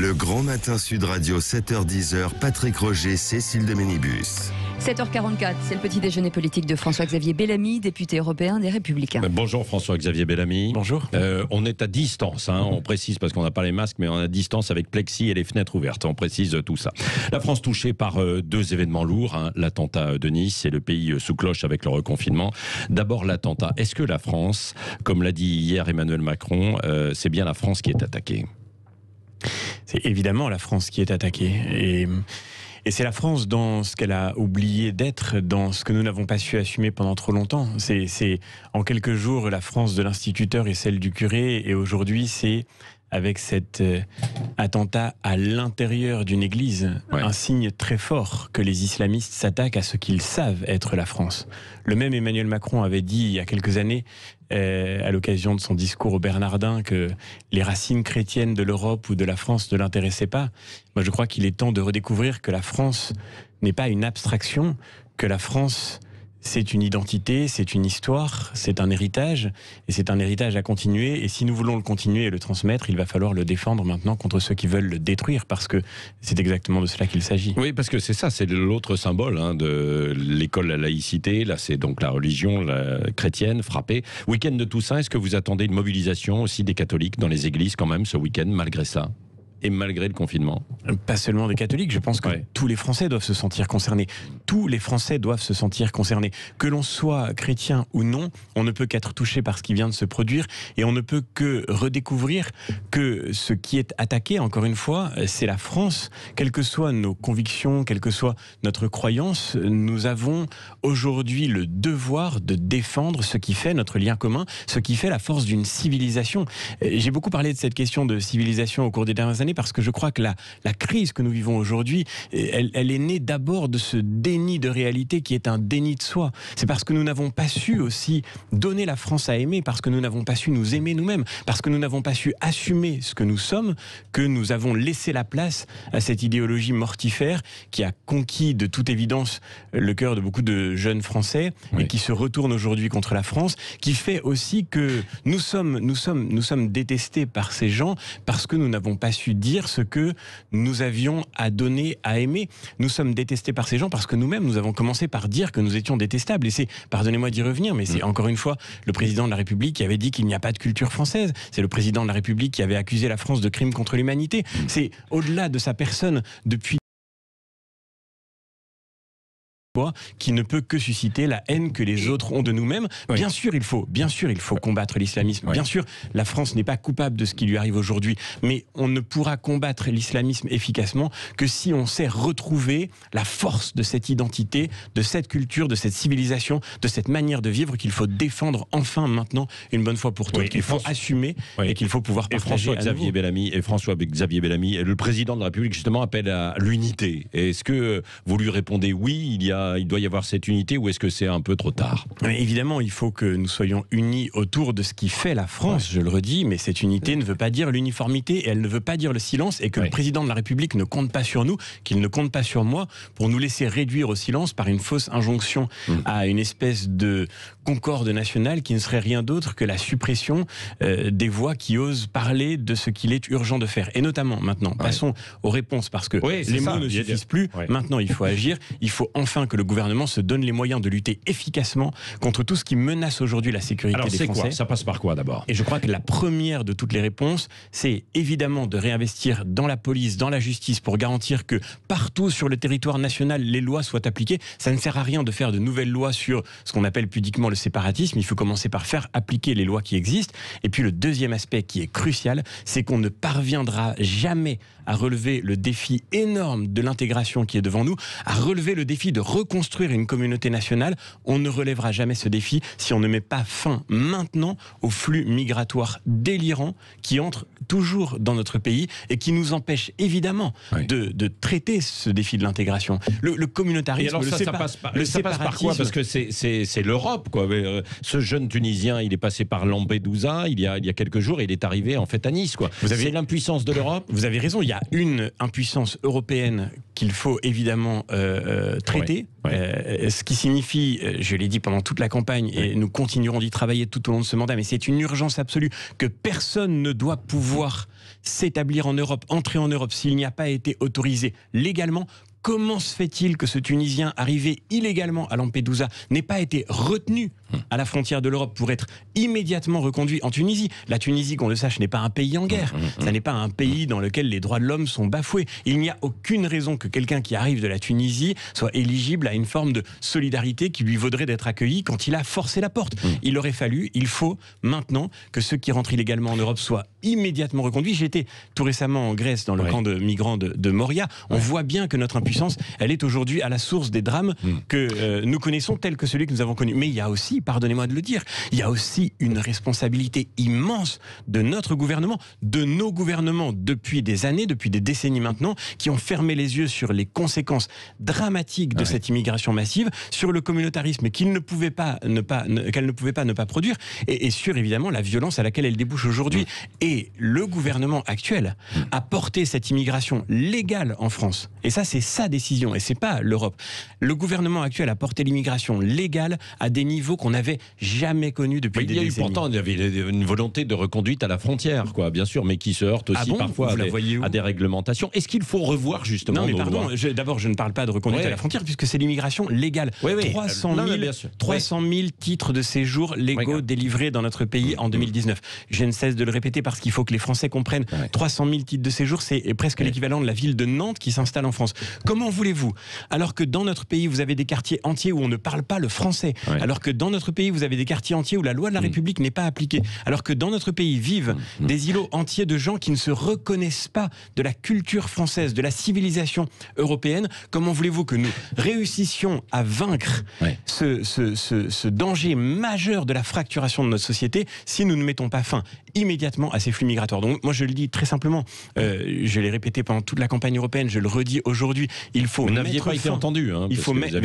Le Grand Matin Sud Radio, 7h-10h, Patrick Roger, Cécile de Ménibus. 7h44, c'est le petit déjeuner politique de François-Xavier Bellamy, député européen des Républicains. Bonjour François-Xavier Bellamy. Bonjour. On est à distance, on précise parce qu'on n'a pas les masques, mais on est à distance avec plexi et les fenêtres ouvertes. On précise tout ça. La France touchée par deux événements lourds, l'attentat de Nice et le pays sous cloche avec le reconfinement. D'abord l'attentat. Est-ce que la France, comme l'a dit hier Emmanuel Macron, c'est bien la France qui est attaquée ? C'est évidemment la France qui est attaquée. Et c'est la France dans ce qu'elle a oublié d'être, dans ce que nous n'avons pas su assumer pendant trop longtemps. C'est en quelques jours la France de l'instituteur et celle du curé. Et aujourd'hui, c'est avec cet attentat à l'intérieur d'une église, un signe très fort que les islamistes s'attaquent à ce qu'ils savent être la France. Le même Emmanuel Macron avait dit il y a quelques années, à l'occasion de son discours au Bernardin, que les racines chrétiennes de l'Europe ou de la France ne l'intéressaient pas. Moi, je crois qu'il est temps de redécouvrir que la France n'est pas une abstraction, que la France, c'est une identité, c'est une histoire, c'est un héritage, et c'est un héritage à continuer. Et si nous voulons le continuer et le transmettre, il va falloir le défendre maintenant contre ceux qui veulent le détruire, parce que c'est exactement de cela qu'il s'agit. Oui, parce que c'est ça, c'est l'autre symbole de l'école, la laïcité. Là, c'est donc la religion chrétienne frappée. Week-end de Toussaint, est-ce que vous attendez une mobilisation aussi des catholiques dans les églises quand même ce week-end, malgré ça ? Et malgré le confinement? Pas seulement des catholiques, je pense que tous les Français doivent se sentir concernés. Tous les Français doivent se sentir concernés. Que l'on soit chrétien ou non, on ne peut qu'être touché par ce qui vient de se produire et on ne peut que redécouvrir que ce qui est attaqué, encore une fois, c'est la France. Quelles que soient nos convictions, quelle que soit notre croyance, nous avons aujourd'hui le devoir de défendre ce qui fait notre lien commun, ce qui fait la force d'une civilisation. J'ai beaucoup parlé de cette question de civilisation au cours des dernières années, parce que je crois que la crise que nous vivons aujourd'hui, elle est née d'abord de ce déni de réalité qui est un déni de soi. C'est parce que nous n'avons pas su aussi donner la France à aimer, parce que nous n'avons pas su nous aimer nous-mêmes, parce que nous n'avons pas su assumer ce que nous sommes, que nous avons laissé la place à cette idéologie mortifère qui a conquis de toute évidence le cœur de beaucoup de jeunes Français et qui se retourne aujourd'hui contre la France, qui fait aussi que nous sommes détestés par ces gens parce que nous n'avons pas su dire ce que nous avions à donner, à aimer. Nous sommes détestés par ces gens parce que nous-mêmes, nous avons commencé par dire que nous étions détestables. Et c'est, pardonnez-moi d'y revenir, mais c'est encore une fois le président de la République qui avait dit qu'il n'y a pas de culture française. C'est le président de la République qui avait accusé la France de crimes contre l'humanité. C'est au-delà de sa personne, depuis qui ne peut que susciter la haine que les autres ont de nous-mêmes. Bien sûr, il faut combattre l'islamisme. Bien sûr, la France n'est pas coupable de ce qui lui arrive aujourd'hui, mais on ne pourra combattre l'islamisme efficacement que si on sait retrouver la force de cette identité, de cette culture, de cette civilisation, de cette manière de vivre qu'il faut défendre enfin maintenant une bonne fois pour toutes, qu'il faut assumer et qu'il faut pouvoir partager. François-Xavier Bellamy, le président de la République justement appelle à l'unité. Est-ce que vous lui répondez oui, il doit y avoir cette unité, ou est-ce que c'est un peu trop tard? Évidemment, il faut que nous soyons unis autour de ce qui fait la France, je le redis, mais cette unité ne veut pas dire l'uniformité, et elle ne veut pas dire le silence, et que le président de la République ne compte pas sur nous, qu'il ne compte pas sur moi, pour nous laisser réduire au silence par une fausse injonction à une espèce de concorde nationale qui ne serait rien d'autre que la suppression des voix qui osent parler de ce qu'il est urgent de faire. Et notamment, maintenant, passons aux réponses, parce que les mots ne suffisent plus. Maintenant, il faut agir. Il faut enfin que le gouvernement se donne les moyens de lutter efficacement contre tout ce qui menace aujourd'hui la sécurité des Français. Quoi? Ça passe par quoi d'abord? Et je crois que la première de toutes les réponses, c'est évidemment de réinvestir dans la police, dans la justice, pour garantir que partout sur le territoire national, les lois soient appliquées. Ça ne sert à rien de faire de nouvelles lois sur ce qu'on appelle pudiquement le séparatisme. Il faut commencer par faire appliquer les lois qui existent. Et puis le deuxième aspect qui est crucial, c'est qu'on ne parviendra jamais à relever le défi énorme de l'intégration qui est devant nous, à relever le défi de reconstruire une communauté nationale. On ne relèvera jamais ce défi si on ne met pas fin maintenant au flux migratoire délirant qui entre toujours dans notre pays et qui nous empêche évidemment de traiter ce défi de l'intégration. Le communautarisme, ça passe par quoi? Parce que c'est l'Europe, quoi. Ce jeune Tunisien, il est passé par Lampedusa il y a quelques jours et il est arrivé en fait à Nice, quoi. C'est l'impuissance de l'Europe. Vous avez raison, il y a une impuissance européenne qu'il faut évidemment traiter. Ce qui signifie, je l'ai dit pendant toute la campagne, et nous continuerons d'y travailler tout au long de ce mandat, mais c'est une urgence absolue que personne ne doit pouvoir s'établir en Europe, entrer en Europe s'il n'y a pas été autorisé légalement. Comment se fait-il que ce Tunisien arrivé illégalement à Lampedusa n'ait pas été retenu à la frontière de l'Europe pour être immédiatement reconduit en Tunisie? La Tunisie, qu'on le sache, n'est pas un pays en guerre. Ça n'est pas un pays dans lequel les droits de l'homme sont bafoués. Il n'y a aucune raison que quelqu'un qui arrive de la Tunisie soit éligible à une forme de solidarité qui lui vaudrait d'être accueilli quand il a forcé la porte. Il faut maintenant que ceux qui rentrent illégalement en Europe soient immédiatement reconduits. J'étais tout récemment en Grèce dans le camp de migrants de Moria. On voit bien que notre impuissance, elle est aujourd'hui à la source des drames que nous connaissons, tels que celui que nous avons connu. Mais il y a aussi, pardonnez-moi de le dire, il y a aussi une responsabilité immense de notre gouvernement, de nos gouvernements depuis des années, depuis des décennies maintenant, qui ont fermé les yeux sur les conséquences dramatiques de cette immigration massive, sur le communautarisme qu'elle ne pouvait pas ne pas produire, et sur évidemment la violence à laquelle elle débouche aujourd'hui. Et le gouvernement actuel a porté cette immigration légale en France. Et ça, c'est sa décision, et c'est pas l'Europe. Le gouvernement actuel a porté l'immigration légale à des niveaux qu'on n'avait jamais connus depuis des décennies. Pourtant, il y avait une volonté de reconduite à la frontière, quoi, bien sûr, mais qui se heurte aussi parfois à des réglementations. Est-ce qu'il faut revoir justement nos lois ? D'abord, je ne parle pas de reconduite à la frontière, puisque c'est l'immigration légale. 300 000 titres de séjour légaux délivrés dans notre pays en 2019. Je ne cesse de le répéter parce qu'il faut que les Français comprennent. 300 000 titres de séjour, c'est presque l'équivalent de la ville de Nantes qui s'installe en France. Comment voulez-vous, alors que dans notre pays, vous avez des quartiers entiers où on ne parle pas le français, alors que dans notre pays, vous avez des quartiers entiers où la loi de la République n'est pas appliquée, alors que dans notre pays vivent des îlots entiers de gens qui ne se reconnaissent pas de la culture française, de la civilisation européenne, comment voulez-vous que nous réussissions à vaincre ce danger majeur de la fracturation de notre société si nous ne mettons pas fin immédiatement à ces flux migratoires? Donc moi je le dis très simplement, je l'ai répété pendant toute la campagne européenne, je le redis aujourd'hui, il faut mettre fin. Vous n'aviez pas été entendu, il faut mettre.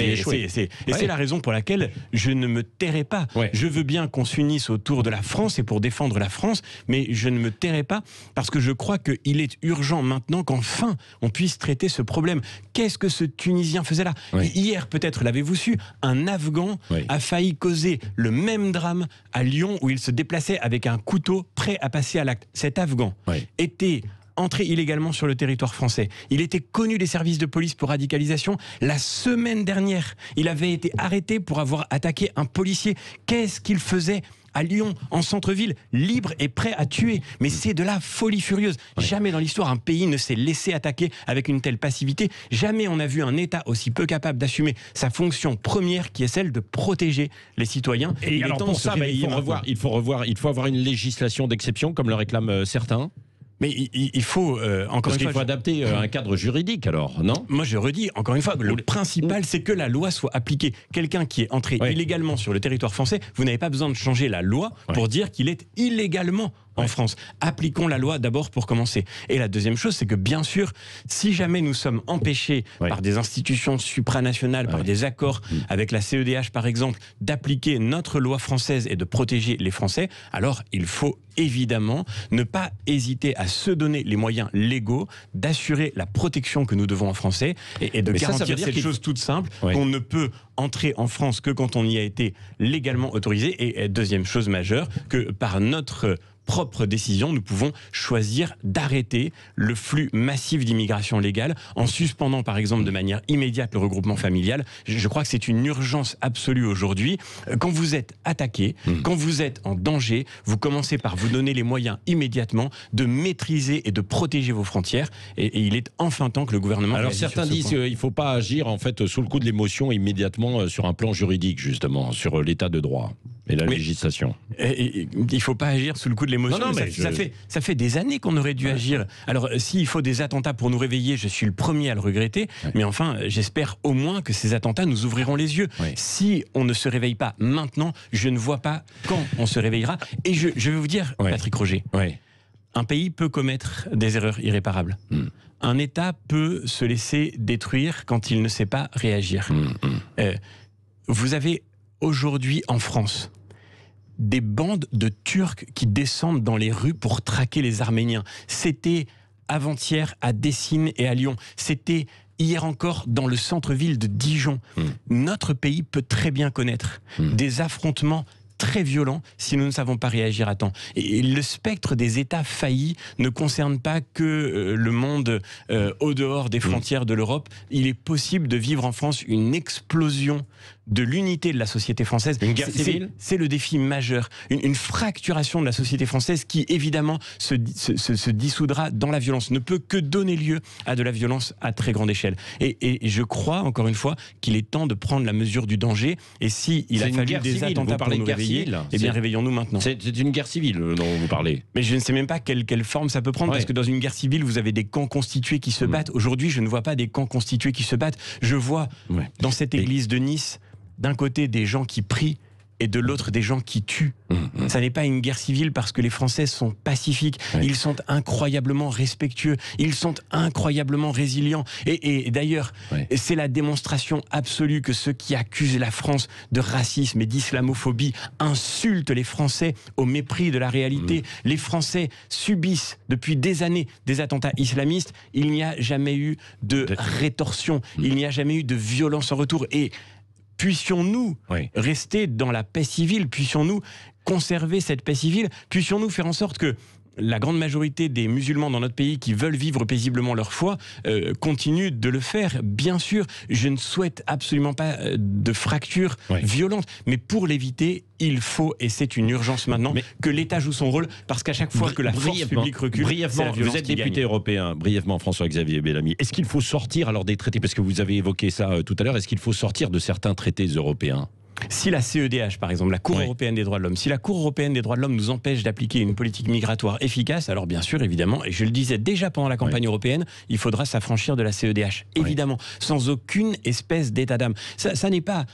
C'est la raison pour laquelle je ne me tairai pas. Je veux bien qu'on s'unisse autour de la France et pour défendre la France, mais je ne me tairai pas parce que je crois qu'il est urgent maintenant qu'enfin on puisse traiter ce problème. Qu'est-ce que ce Tunisien faisait là? Hier, peut-être l'avez-vous su, un Afghan a failli causer le même drame à Lyon où il se déplaçait avec un couteau prêt à passer à l'acte. Cet Afghan était entré illégalement sur le territoire français. Il était connu des services de police pour radicalisation. La semaine dernière, il avait été arrêté pour avoir attaqué un policier. Qu'est-ce qu'il faisait à Lyon, en centre-ville, libre et prêt à tuer? Mais c'est de la folie furieuse. Jamais dans l'histoire un pays ne s'est laissé attaquer avec une telle passivité. Jamais on a vu un État aussi peu capable d'assumer sa fonction première, qui est celle de protéger les citoyens. Et alors pour ça, il faut avoir une législation d'exception, comme le réclament certains. Mais il faut, encore une fois... Il faut adapter un cadre juridique, alors, non? Moi, je redis, encore une fois, le principal, c'est que la loi soit appliquée. Quelqu'un qui est entré illégalement sur le territoire français, vous n'avez pas besoin de changer la loi pour dire qu'il est illégalement en France. Appliquons la loi d'abord pour commencer. Et la deuxième chose, c'est que bien sûr, si jamais nous sommes empêchés par des institutions supranationales, par des accords avec la CEDH par exemple, d'appliquer notre loi française et de protéger les Français, alors il faut évidemment ne pas hésiter à se donner les moyens légaux d'assurer la protection que nous devons aux Français et de garantir cette chose toute simple qu'on ne peut entrer en France que quand on y a été légalement autorisé. Et deuxième chose majeure, que par notre propre décision, nous pouvons choisir d'arrêter le flux massif d'immigration légale en suspendant par exemple de manière immédiate le regroupement familial. Je crois que c'est une urgence absolue aujourd'hui. Quand vous êtes attaqué, quand vous êtes en danger, vous commencez par vous donner les moyens immédiatement de maîtriser et de protéger vos frontières, et il est enfin temps que le gouvernement... Alors certains disent qu'il ne faut pas agir en fait sous le coup de l'émotion immédiatement sur un plan juridique, justement, sur l'état de droit et la législation. Il ne faut pas agir sous le coup de l'émotion. Non, ça fait des années qu'on aurait dû agir. Alors, s'il faut des attentats pour nous réveiller, je suis le premier à le regretter. Mais enfin, j'espère au moins que ces attentats nous ouvriront les yeux. Si on ne se réveille pas maintenant, je ne vois pas quand on se réveillera. Et je vais vous dire, Patrick Roger, un pays peut commettre des erreurs irréparables. Un État peut se laisser détruire quand il ne sait pas réagir. Vous avez aujourd'hui en France des bandes de Turcs qui descendent dans les rues pour traquer les Arméniens. C'était avant-hier à Dessines et à Lyon. C'était hier encore dans le centre-ville de Dijon. Notre pays peut très bien connaître des affrontements très violents si nous ne savons pas réagir à temps. Et le spectre des États faillis ne concerne pas que le monde au dehors des frontières de l'Europe. Il est possible de vivre en France une explosion de l'unité de la société française. Une guerre civile ? C'est le défi majeur. Une fracturation de la société française qui, évidemment, se dissoudra dans la violence, ne peut que donner lieu à de la violence à très grande échelle. Et je crois, encore une fois, qu'il est temps de prendre la mesure du danger. Et s'il a fallu des attentats pour nous réveiller, eh bien, réveillons-nous maintenant. C'est une guerre civile dont vous parlez. Mais je ne sais même pas quelle forme ça peut prendre, parce que dans une guerre civile, vous avez des camps constitués qui se battent. Aujourd'hui, je ne vois pas des camps constitués qui se battent. Je vois, dans cette église de Nice, d'un côté des gens qui prient et de l'autre des gens qui tuent. Ça n'est pas une guerre civile parce que les Français sont pacifiques, ils sont incroyablement respectueux, ils sont incroyablement résilients. Et d'ailleurs, c'est la démonstration absolue que ceux qui accusent la France de racisme et d'islamophobie insultent les Français au mépris de la réalité. Les Français subissent depuis des années des attentats islamistes. Il n'y a jamais eu de rétorsion, il n'y a jamais eu de violence en retour. Et puissions-nous rester dans la paix civile, puissions-nous conserver cette paix civile, puissions-nous faire en sorte que la grande majorité des musulmans dans notre pays qui veulent vivre paisiblement leur foi continuent de le faire. Bien sûr, je ne souhaite absolument pas de fracture violente, mais pour l'éviter, il faut, et c'est une urgence maintenant, que l'État joue son rôle, parce qu'à chaque fois que la force publique recule, c'est la violence vous êtes qui député gagne. européen, brièvement, François-Xavier Bellamy. Est-ce qu'il faut sortir alors des traités, parce que vous avez évoqué ça tout à l'heure, est-ce qu'il faut sortir de certains traités européens ? Si la CEDH, par exemple, la Cour européenne des droits de l'homme, si la Cour européenne des droits de l'homme nous empêche d'appliquer une politique migratoire efficace, alors bien sûr, évidemment, et je le disais déjà pendant la campagne européenne, il faudra s'affranchir de la CEDH, évidemment, sans aucune espèce d'état d'âme. Ça n'est pas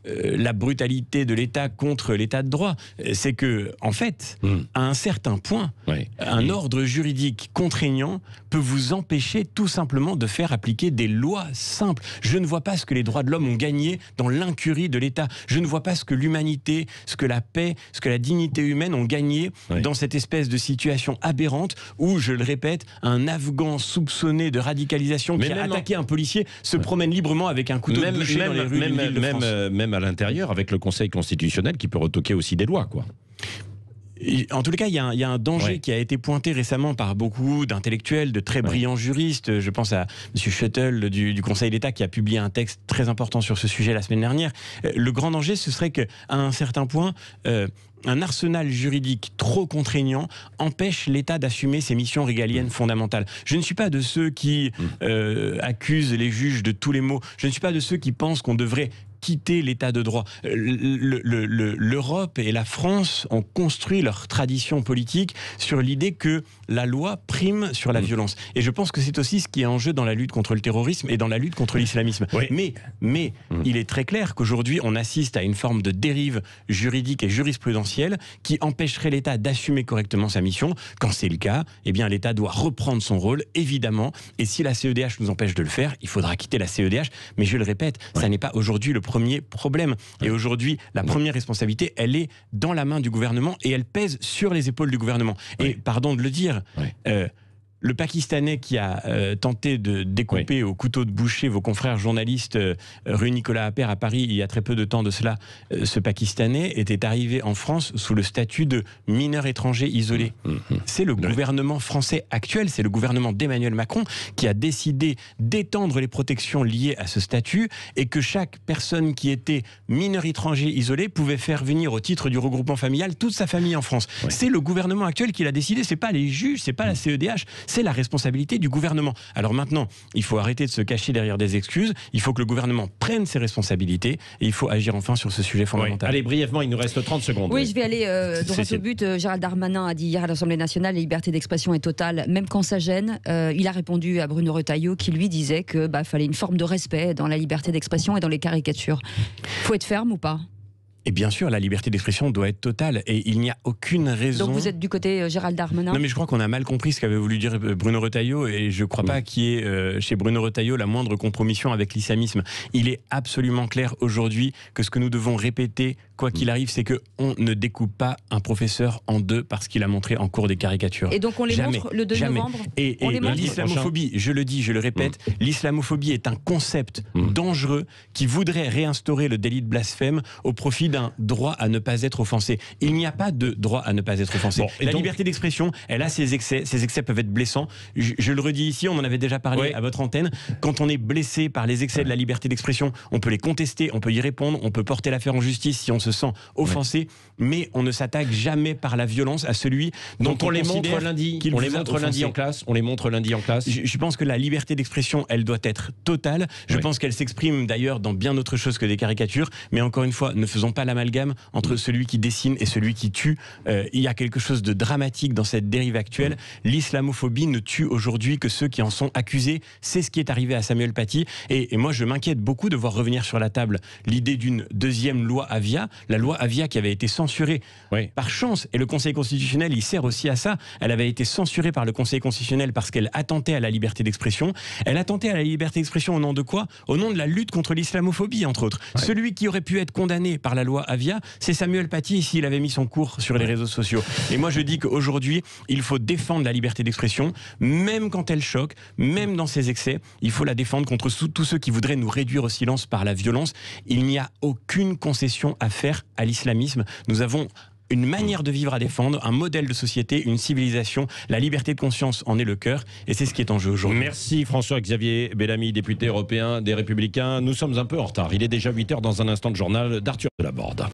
la brutalité de l'État contre l'État de droit, c'est que, en fait, à un certain point, un ordre juridique contraignant peut vous empêcher tout simplement de faire appliquer des lois simples. Je ne vois pas ce que les droits de l'homme ont gagné dans l'incurie de l'État. Je ne vois pas ce que l'humanité, ce que la paix, ce que la dignité humaine ont gagné dans cette espèce de situation aberrante où, je le répète, un Afghan soupçonné de radicalisation qui a attaqué un policier se promène librement avec un couteau de boucher dans les rues d'une ville de France. Même à l'intérieur, avec le Conseil constitutionnel qui peut retoquer aussi des lois, quoi. En tous les cas, il y a un danger qui a été pointé récemment par beaucoup d'intellectuels, de très brillants juristes. Je pense à M. Schuttel du Conseil d'État qui a publié un texte très important sur ce sujet la semaine dernière. Le grand danger, ce serait qu'à un certain point, un arsenal juridique trop contraignant empêche l'État d'assumer ses missions régaliennes fondamentales. Je ne suis pas de ceux qui accusent les juges de tous les maux. Je ne suis pas de ceux qui pensent qu'on devrait quitter l'état de droit. L'Europe et la France ont construit leur tradition politique sur l'idée que la loi prime sur la violence. Et je pense que c'est aussi ce qui est en jeu dans la lutte contre le terrorisme et dans la lutte contre l'islamisme. Mais il est très clair qu'aujourd'hui, on assiste à une forme de dérive juridique et jurisprudentielle qui empêcherait l'État d'assumer correctement sa mission. Quand c'est le cas, eh bien, l'État doit reprendre son rôle, évidemment. Et si la CEDH nous empêche de le faire, il faudra quitter la CEDH. Mais je le répète, ça n'est pas aujourd'hui le premier problème. Et aujourd'hui, la première responsabilité, elle est dans la main du gouvernement et elle pèse sur les épaules du gouvernement. Et pardon de le dire, le Pakistanais qui a tenté de découper au couteau de boucher vos confrères journalistes rue Nicolas Appert à Paris il y a très peu de temps de cela, ce Pakistanais était arrivé en France sous le statut de mineur étranger isolé. C'est le gouvernement français actuel, c'est le gouvernement d'Emmanuel Macron qui a décidé d'étendre les protections liées à ce statut et que chaque personne qui était mineur étranger isolé pouvait faire venir au titre du regroupement familial toute sa famille en France. C'est le gouvernement actuel qui l'a décidé, c'est pas les juges, c'est pas la CEDH, c'est la responsabilité du gouvernement. Alors maintenant, il faut arrêter de se cacher derrière des excuses, il faut que le gouvernement prenne ses responsabilités et il faut agir enfin sur ce sujet fondamental. Allez, brièvement, il nous reste 30 secondes. Oui, je vais aller droit au but. Gérald Darmanin a dit hier à l'Assemblée nationale, la liberté d'expression est totale, même quand ça gêne. Il a répondu à Bruno Retailleau qui lui disait que fallait une forme de respect dans la liberté d'expression et dans les caricatures. Faut être ferme ou pas ? Et bien sûr, la liberté d'expression doit être totale et il n'y a aucune raison... Donc vous êtes du côté Gérald Darmanin? Non, mais je crois qu'on a mal compris ce qu'avait voulu dire Bruno Retailleau et je ne crois pas qu'il y ait chez Bruno Retailleau la moindre compromission avec l'islamisme. Il est absolument clair aujourd'hui que ce que nous devons répéter, quoi qu'il arrive, c'est qu'on ne découpe pas un professeur en deux parce qu'il a montré en cours des caricatures. Et donc on les montre le 2 novembre? Et l'islamophobie, je le dis, je le répète, l'islamophobie est un concept dangereux qui voudrait réinstaurer le délit de blasphème au profit d'un droit à ne pas être offensé. Il n'y a pas de droit à ne pas être offensé. Bon, la liberté d'expression, elle a ses excès peuvent être blessants. Je le redis ici, on en avait déjà parlé à votre antenne. Quand on est blessé par les excès de la liberté d'expression, on peut les contester, on peut y répondre, on peut porter l'affaire en justice si on se sent offensé, mais on ne s'attaque jamais par la violence à celui dont on les montre lundi. On les montre lundi en classe. On les montre lundi en classe. Je pense que la liberté d'expression, elle doit être totale. Je pense qu'elle s'exprime d'ailleurs dans bien autre chose que des caricatures. Mais encore une fois, ne faisons pas l'amalgame entre celui qui dessine et celui qui tue. Il y a quelque chose de dramatique dans cette dérive actuelle. L'islamophobie ne tue aujourd'hui que ceux qui en sont accusés. C'est ce qui est arrivé à Samuel Paty. Et moi, je m'inquiète beaucoup de voir revenir sur la table l'idée d'une deuxième loi Avia. La loi Avia qui avait été censurée par chance. Et le Conseil constitutionnel, il sert aussi à ça. Elle avait été censurée par le Conseil constitutionnel parce qu'elle attentait à la liberté d'expression. Elle attentait à la liberté d'expression au nom de quoi? Au nom de la lutte contre l'islamophobie, entre autres. Celui qui aurait pu être condamné par la loi Avia, c'est Samuel Paty s'il avait mis son cours sur les réseaux sociaux. Et moi je dis qu'aujourd'hui, il faut défendre la liberté d'expression, même quand elle choque, même dans ses excès, il faut la défendre contre tous ceux qui voudraient nous réduire au silence par la violence. Il n'y a aucune concession à faire à l'islamisme. Nous avons une manière de vivre à défendre, un modèle de société, une civilisation. La liberté de conscience en est le cœur et c'est ce qui est en jeu aujourd'hui. Merci François-Xavier Bellamy, député européen des Républicains. Nous sommes un peu en retard. Il est déjà 8h dans un instant de journal d'Arthur Delaborde.